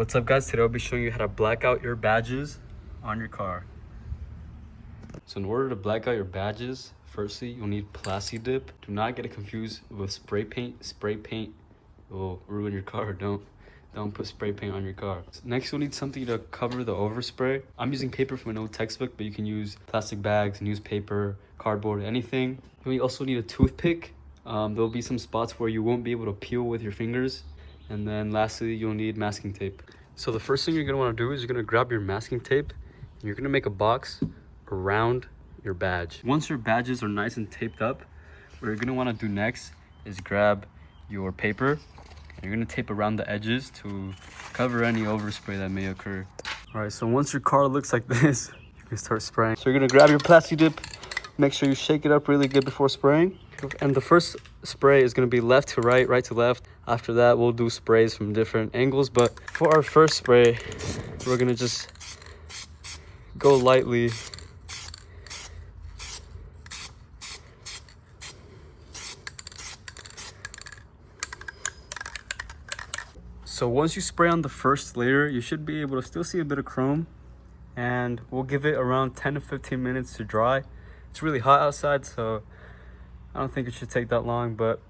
What's up guys, today I'll be showing you how to black out your badges on your car. So in order to black out your badges, firstly you'll need Plasti Dip. Do not get it confused with spray paint. Spray paint will ruin your car. Don't put spray paint on your car. Next you'll need something to cover the overspray. I'm using paper from an old textbook, but you can use plastic bags, newspaper, cardboard, anything. We also need a toothpick. There'll be some spots where you won't be able to peel with your fingers. And then lastly, you'll need masking tape. So the first thing you're gonna wanna do is you're gonna grab your masking tape and you're gonna make a box around your badge. Once your badges are nice and taped up, what you're gonna wanna do next is grab your paper and you're gonna tape around the edges to cover any overspray that may occur. All right, so once your car looks like this, you can start spraying. So you're gonna grab your Plasti Dip, make sure you shake it up really good before spraying. And the first spray is going to be left to right, right to left. After that, we'll do sprays from different angles. But for our first spray, we're going to just go lightly. So once you spray on the first layer, you should be able to still see a bit of chrome. And we'll give it around 10 to 15 minutes to dry. It's really hot outside, so I don't think it should take that long, but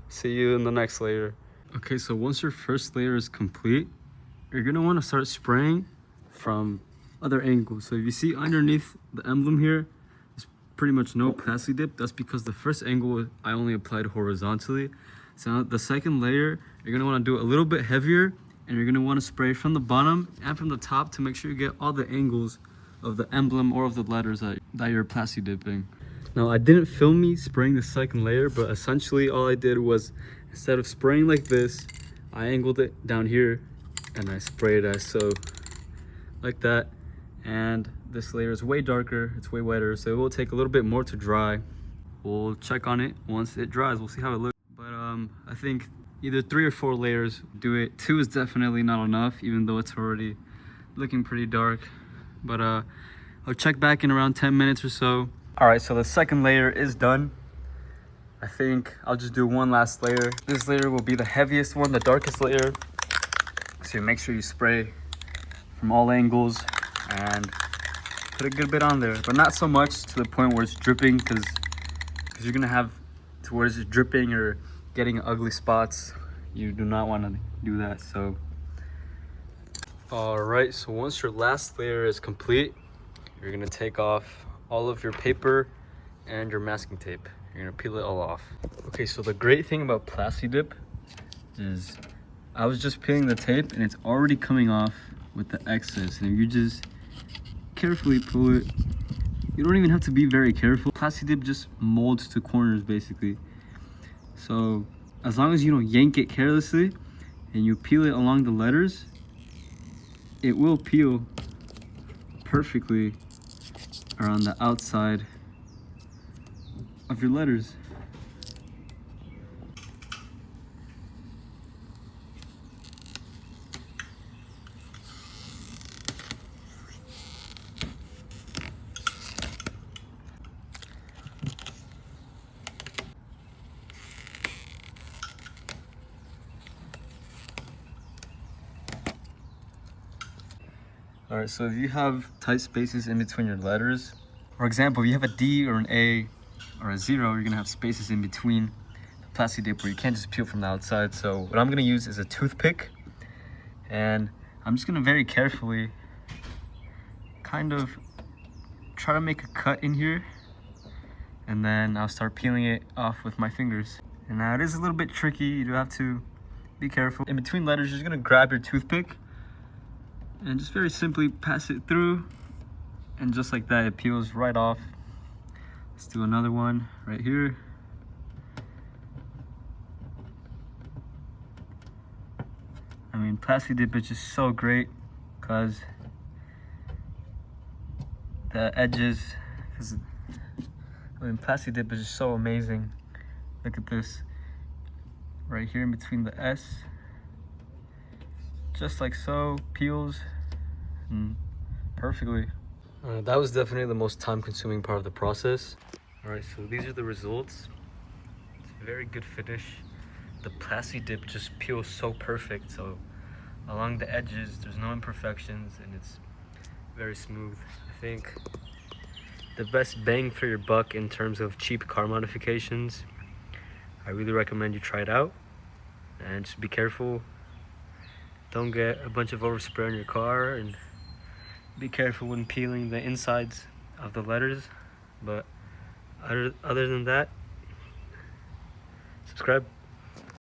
see you in the next layer. Okay, so once your first layer is complete, you're gonna wanna start spraying from other angles. So if you see underneath the emblem here, there's pretty much no Plasti Dip. That's because the first angle I only applied horizontally. So the second layer, you're gonna wanna do it a little bit heavier, and you're gonna wanna spray from the bottom and from the top to make sure you get all the angles of the emblem or of the letters that you're Plasti Dipping. Now, I didn't film me spraying the second layer, but essentially all I did was, instead of spraying like this, I angled it down here and I sprayed as so, like that. And this layer is way darker, it's way wetter, so it will take a little bit more to dry. We'll check on it once it dries, we'll see how it looks. But I think either 3 or 4 layers do it. 2 is definitely not enough, even though it's already looking pretty dark. But I'll check back in around 10 minutes or so. All right, so the second layer is done. I think I'll just do one last layer. This layer will be the heaviest one, the darkest layer. So you make sure you spray from all angles and put a good bit on there, but not so much to the point where it's dripping, because you're gonna have to where it's dripping or getting ugly spots. You do not want to do that. So all right, so once your last layer is complete, you're gonna take off all of your paper and your masking tape. You're gonna peel it all off. Okay, so the great thing about Plasti Dip is I was just peeling the tape and it's already coming off with the excess. And if you just carefully pull it, you don't even have to be very careful. Plasti Dip just molds to corners basically. So as long as you don't yank it carelessly and you peel it along the letters, it will peel perfectly around the outside of your letters. All right, so if you have tight spaces in between your letters, for example, if you have a D or an A or a 0, you're gonna have spaces in between the Plasti Dip where you can't just peel from the outside. So what I'm gonna use is a toothpick, and I'm just gonna very carefully kind of try to make a cut in here, and then I'll start peeling it off with my fingers. And now it is a little bit tricky, you do have to be careful. In between letters, you're just gonna grab your toothpick and just very simply pass it through, and just like that, it peels right off. Let's do another one right here. I mean, Plasti Dip is just so great because the edges, Plasti Dip is just so amazing. Look at this, right here in between the S. Just like so, peels perfectly. That was definitely the most time-consuming part of the process. All right, so these are the results. It's a very good finish. The Plasti Dip just peels so perfect, so along the edges there's no imperfections, and it's very smooth. I think the best bang for your buck in terms of cheap car modifications. I really recommend you try it out, and just be careful. Don't get a bunch of overspray on your car, and be careful when peeling the insides of the letters. But other than that, subscribe.